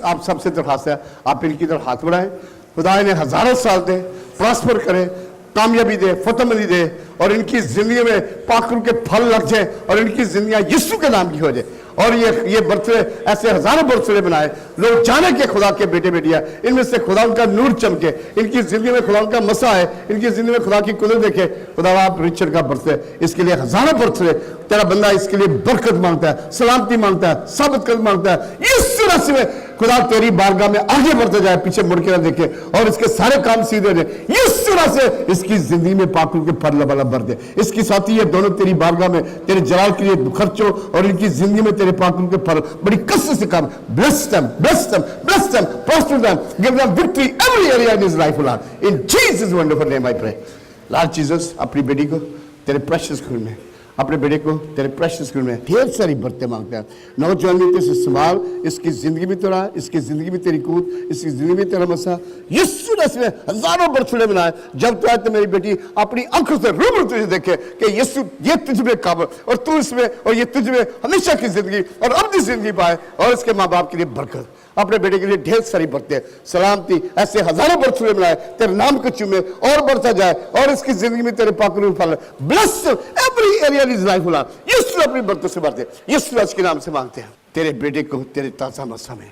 आप सबसे दरखास्त है, आप इनकी तरफ हाथ बढ़ाएं। खुदा इन्हें हजारों साल दे, प्रॉस्पर करे, कामयाबी दे, फतहमंदी दे, और इनकी जिंदगी में पाखरू के फल लग जाए और इनकी जिंदगी यीशु के नाम की हो जाए। और ये बर्थडे ऐसे हजारों बर्थडे बनाए, लोग जाने के खुदा के बेटे बेटियां, इनमें से खुदा उनका नूर चमके, इनकी जिंदगी में खुदा उनका मसा है, इनकी जिंदगी में खुदा की कुदरत देखे। खुदा आप रिचर्ड का बर्थडे, इसके लिए हजारों बर्थडे, तेरा बंदा इसके लिए बरकत मांगता है, सलामती मांगता है, साबित कर मांगता है। इस तरह से खुदा तेरी बारगाह में आगे बढ़ते जाए, पीछे मुड़ के ना देखे, और इसके सारे काम सीधे हो जाए। इस तरह से इसकी जिंदगी में पाकुल के फल लबालब भर दे। इसकी साथी ये दोनों तेरी बारगाह में तेरे जलाल के लिए खर्चो, और इनकी जिंदगी में तेरे पाकुल के फल बड़ी कसरत से काम। Bless them, bless them, bless them, prosper them, give them victory every area in his life Lord, in Jesus wonderful name I pray. Lord Jesus, अपनी बेटी को तेरे प्रेशियस खून में, अपने बेटे को तेरे प्रेशियस खून में ढेर सारी बरकतें मांगते हैं। नौजवान से संभाल, इसकी जिंदगी में तेरा, इसकी जिंदगी में तेरी कूद, इसकी जिंदगी में तेरा मसा। यीशु ने हजारों बर्थडे बनाए। जब तो आए तो मेरी बेटी अपनी आंखों से रूबरू तुझे देखे कि यीशु ये तुझ में काबिल, और तू इसमें, और ये तुझ में हमेशा की जिंदगी और अवधि जिंदगी पाए, और इसके माँ बाप के लिए बरकत, अपने बेटे के लिए ढेर सारी बरकतें, सलामती, ऐसे हजारों बर्थडे बनाए, तेरे नाम को चूमे और बढ़ता जाए, और इसकी जिंदगी में तेरे पाकुल फल। Bless every area in his life lord, यीशु अपनी बरकत से भर दे। यीशु आज के नाम से मांगते हैं। तेरे बेटे को तेरे ताजा मसा में,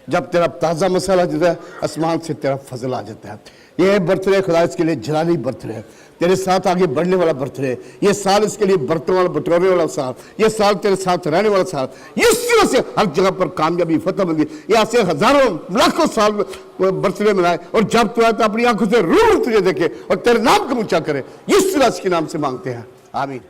जब तेरा ताजा मसाला जाता है, आसमान से तेरा फजल आ जाता है। ये बर्थडे खुदा इसके लिए जलाली बर्थडे है, तेरे साथ आगे बढ़ने वाला बर्थडे। ये साल इसके लिए बर्तन वाला, बटोरने वाला साल, ये साल तेरे साथ रहने वाला साल। इस तरह से हर जगह पर कामयाबी, फतहमंदी, ये ऐसे हजारों लाखों साल बर्थडे मनाए, और जब तू आए तो अपनी आंखों से रूबरू तुझे देखे और तेरे नाम को ऊंचा करे। इस तरह के नाम से मांगते हैं, आमीन।